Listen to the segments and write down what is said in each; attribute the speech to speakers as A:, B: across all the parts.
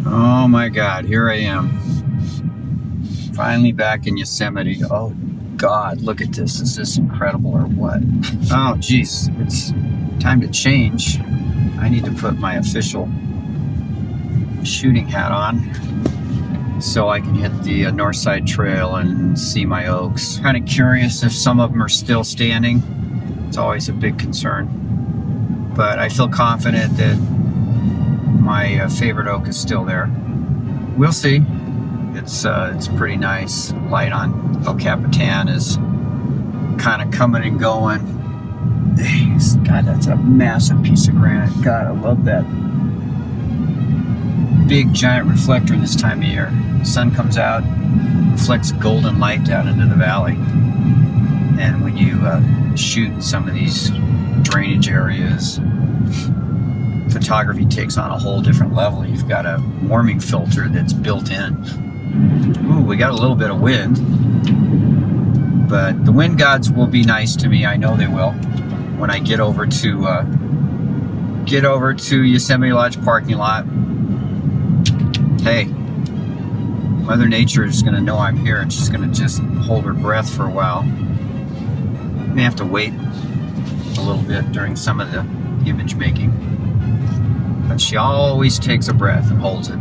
A: Oh my God, here I am. Finally back in Yosemite. Oh God, look at this. Is this incredible or what? Oh geez, it's time to change. I need to put my official shooting hat on so I can hit the Northside Trail and see my oaks. Kind of curious if some of them are still standing. It's always a big concern. But I feel confident that my favorite oak is still there. We'll see. It's pretty nice. Light on El Capitan is kind of coming and going. God, that's a massive piece of granite. God, I love that big giant reflector this time of year. The sun comes out, reflects golden light down into the valley. And when you shoot in some of these drainage areas, photography takes on a whole different level. You've got a warming filter that's built in. Ooh, we got a little bit of wind, but the wind gods will be nice to me. I know they will. When I get over to Yosemite Lodge parking lot, hey, Mother Nature is going to know I'm here, and she's going to just hold her breath for a while. May have to wait a little bit during some of the image making, but she always takes a breath and holds it,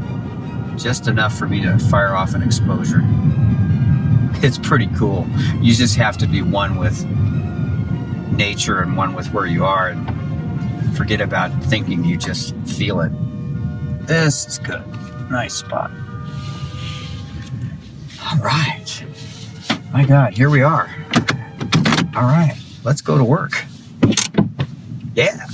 A: just enough for me to fire off an exposure. It's pretty cool. You just have to be one with nature and one with where you are, and forget about thinking, you just feel it. This is good. Nice spot. All right. My God, here we are. All right, let's go to work. Yeah.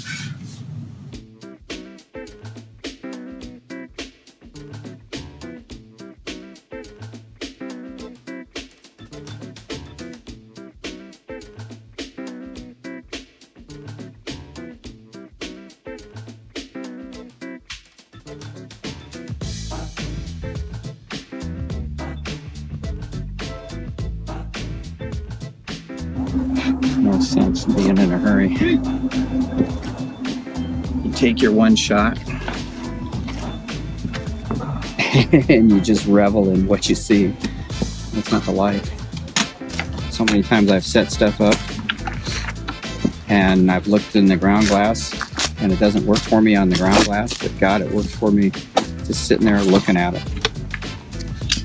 A: No sense in being in a hurry. You take your one shot and you just revel in what you see. That's not the life. So many times I've set stuff up and I've looked in the ground glass and it doesn't work for me on the ground glass, but God, it works for me just sitting there looking at it.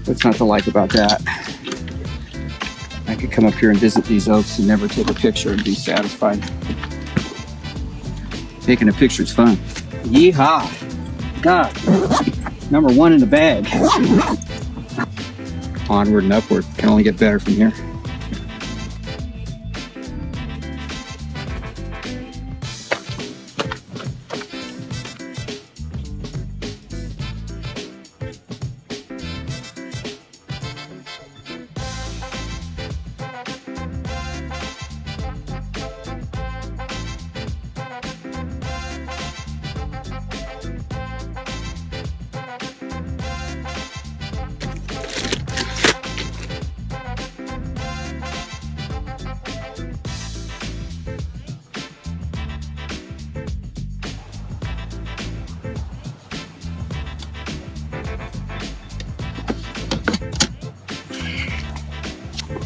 A: What's not to like about that? I could come up here and visit these oaks and never take a picture and be satisfied. Taking a picture is fun. Yeehaw! God, number one in the bag. Onward and upward. Can only get better from here.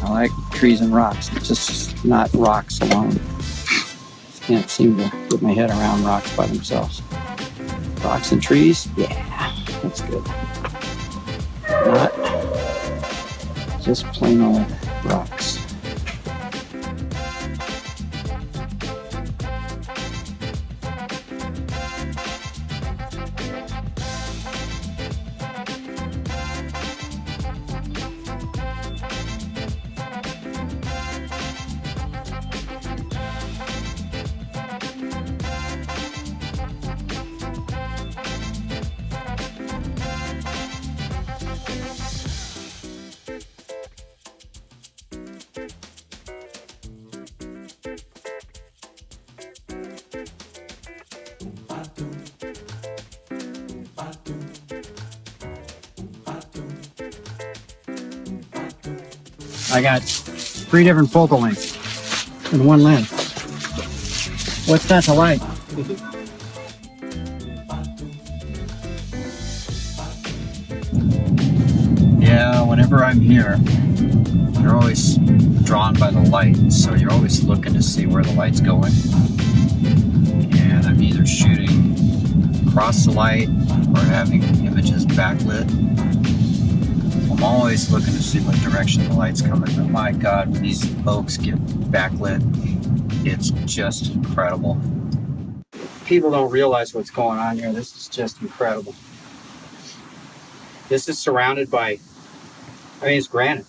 A: I like trees and rocks, just not rocks alone. Can't seem to get my head around rocks by themselves. Rocks and trees, yeah, that's good. Not just plain old rocks. I got 3 different focal lengths in one lens. What's not to like? Yeah, whenever I'm here, you're always drawn by the light, so you're always looking to see where the light's going. And I'm either shooting across the light or having images backlit. I'm always looking to see what direction the light's coming. But my God, when these oaks get backlit, it's just incredible. People don't realize what's going on here. This is just incredible. This is surrounded by, it's granite.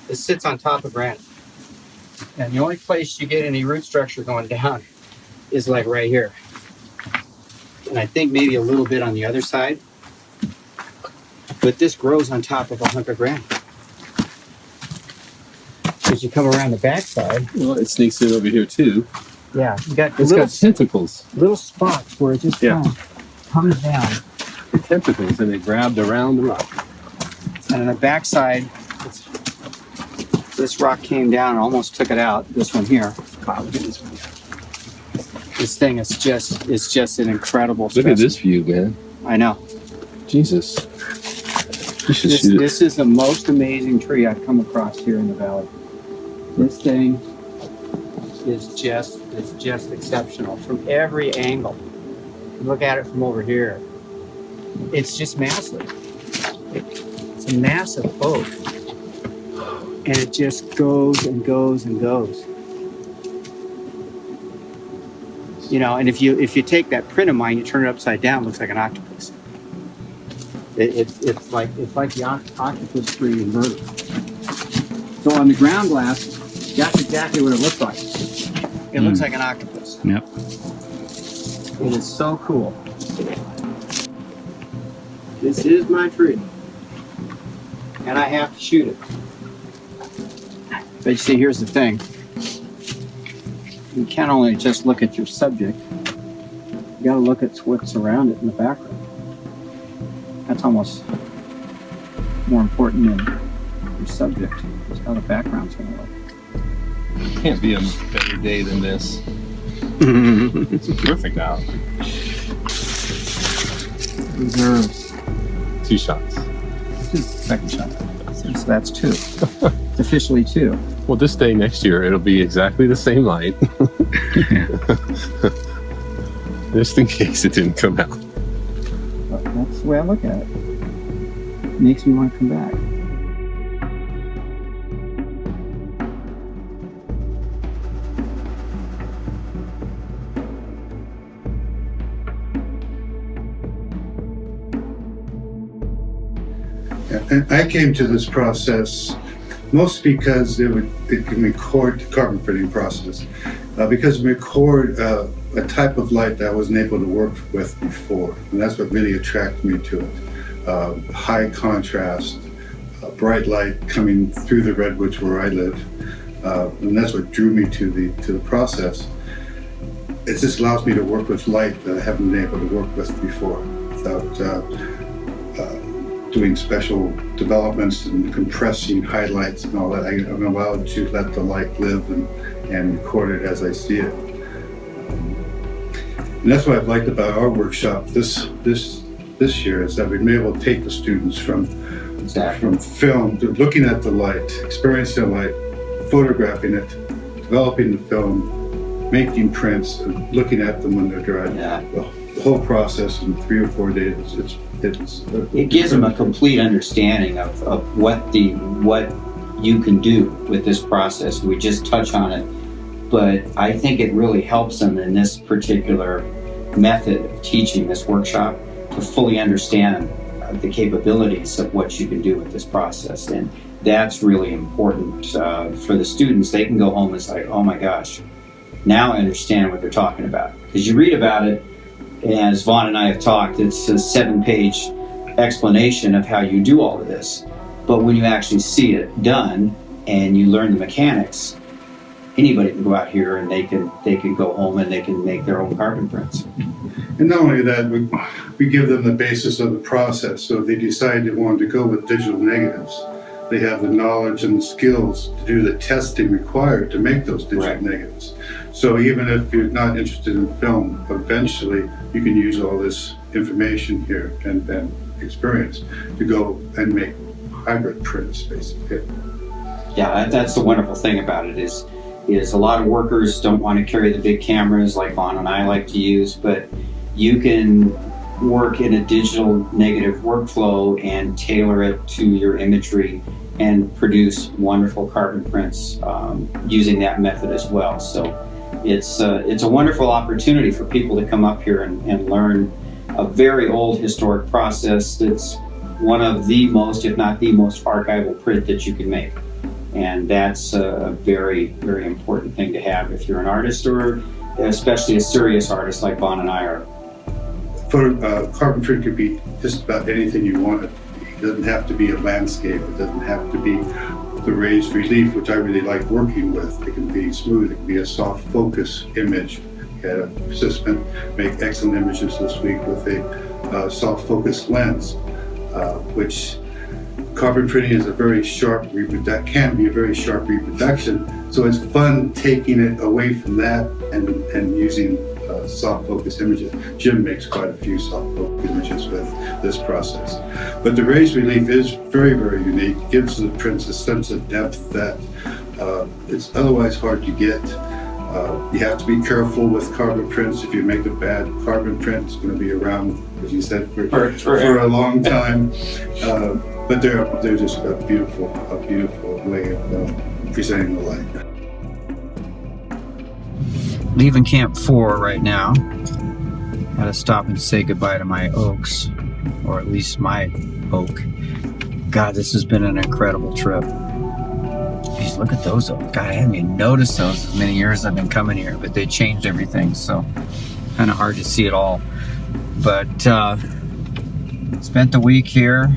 A: This sits on top of granite. And the only place you get any root structure going down is like right here. And I think maybe a little bit on the other side. But this grows on top of a hunk of granite. As you come around the backside.
B: Well, it sneaks in over here too.
A: Yeah, you got
B: it's got tentacles.
A: Little spots where it just comes down.
B: Tentacles, and they grabbed around the rock.
A: And on the backside, this rock came down and almost took it out. This one here. Wow, look at this one. This thing is just an incredible specimen.
B: Look at this view, man.
A: I know.
B: Jesus. You should shoot it.
A: This is the most amazing tree I've come across here in the valley. This thing is just exceptional from every angle. Look at it from over here. It's just massive. It's a massive oak. And it just goes and goes and goes. You know, and if you take that print of mine, you turn it upside down, it looks like an octopus. It's like the octopus tree inverted. So on the ground glass, that's exactly what it looks like. It looks like an octopus.
C: Yep.
A: It is so cool. This is my tree. And I have to shoot it. But you see, here's the thing. You can't only just look at your subject. You gotta look at what's around it in the background. That's almost more important than your subject. It's how the background's gonna look.
B: Can't be a better day than this. It's perfect out.
A: Reserves.
B: 2 shots.
A: This is the second shot. So that's 2. It's officially 2.
B: Well, this day next year, it'll be exactly the same light. Just in case it didn't come out.
A: But that's the way I look at it. It makes me want to come back.
D: And I came to this process mostly because it can record the carbon printing process. Because it record a type of light that I wasn't able to work with before. And that's what really attracted me to it. High contrast, bright light coming through the redwoods where I live. And that's what drew me to the process. It just allows me to work with light that I haven't been able to work with before without doing special developments and compressing highlights and all that. I'm allowed to let the light live and record it as I see it. And that's what I've liked about our workshop this year, is that we've been able to take the students from film to looking at the light, experiencing the light, photographing it, developing the film, making prints, and looking at them when they're dry.
A: Yeah.
D: The whole process in 3 or 4 days.
E: It gives them a complete understanding of what you can do with this process. We just touch on it, but I think it really helps them in this particular method of teaching this workshop to fully understand the capabilities of what you can do with this process. And that's really important for the students. They can go home and say, oh my gosh, now I understand what they're talking about. Because you read about it, and as Vaughn and I have talked, it's a 7-page explanation of how you do all of this. But when you actually see it done and you learn the mechanics, anybody can go out here and they can go home and they can make their own carbon prints.
D: And not only that, we give them the basis of the process. So if they decide they want to go with digital negatives, they have the knowledge and the skills to do the testing required to make those digital negatives. So even if you're not interested in film, eventually you can use all this information here and experience to go and make hybrid prints, basically.
E: Yeah, that's the wonderful thing about it is a lot of workers don't want to carry the big cameras like Vaughn and I like to use, but you can work in a digital negative workflow and tailor it to your imagery and produce wonderful carbon prints using that method as well. So it's a wonderful opportunity for people to come up here and learn a very old historic process that's one of the most, if not the most, archival print that you can make. And that's a very, very important thing to have if you're an artist, or especially a serious artist like Vaughn and I are.
D: Carbon print could be just about anything you want. It doesn't have to be a landscape. It doesn't have to be the raised relief, which I really like working with. It can be smooth. It can be a soft focus image. We had a participant make excellent images this week with a soft focus lens, which carbon printing is a very sharp can be a very sharp reproduction. So it's fun taking it away from that and using soft focus images. Jim makes quite a few soft focus images with this process. But the raised relief is very, very unique. It gives the prints a sense of depth that it's otherwise hard to get. You have to be careful with carbon prints. If you make a bad carbon print, it's going to be around, as you said, for a long time. But they're just a beautiful way of presenting the light.
A: Leaving Camp 4 right now. Gotta stop and say goodbye to my oaks, or at least my oak. God, this has been an incredible trip. Geez, look at those oaks. God, I hadn't even noticed those as many years I've been coming here, but they changed everything, so kind of hard to see it all. But spent the week here.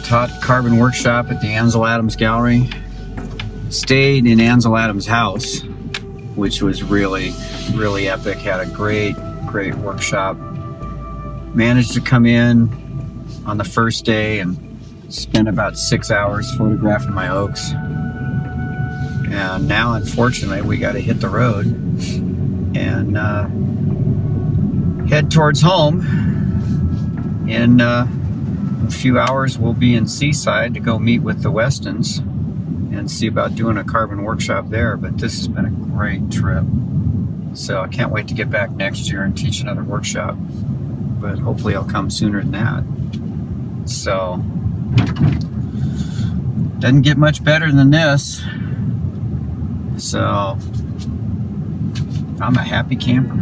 A: Taught carbon workshop at the Ansel Adams Gallery. Stayed in Ansel Adams' house, which was really, really epic. Had a great workshop. Managed to come in on the first day and spend about 6 hours photographing my oaks. And now, unfortunately, we got to hit the road and head towards home. In a few hours, we'll be in Seaside to go meet with the Westons and see about doing a carbon workshop there. But this has been a great trip, so I can't wait to get back next year and teach another workshop, but hopefully I'll come sooner than that. So doesn't get much better than this, so I'm a happy camper.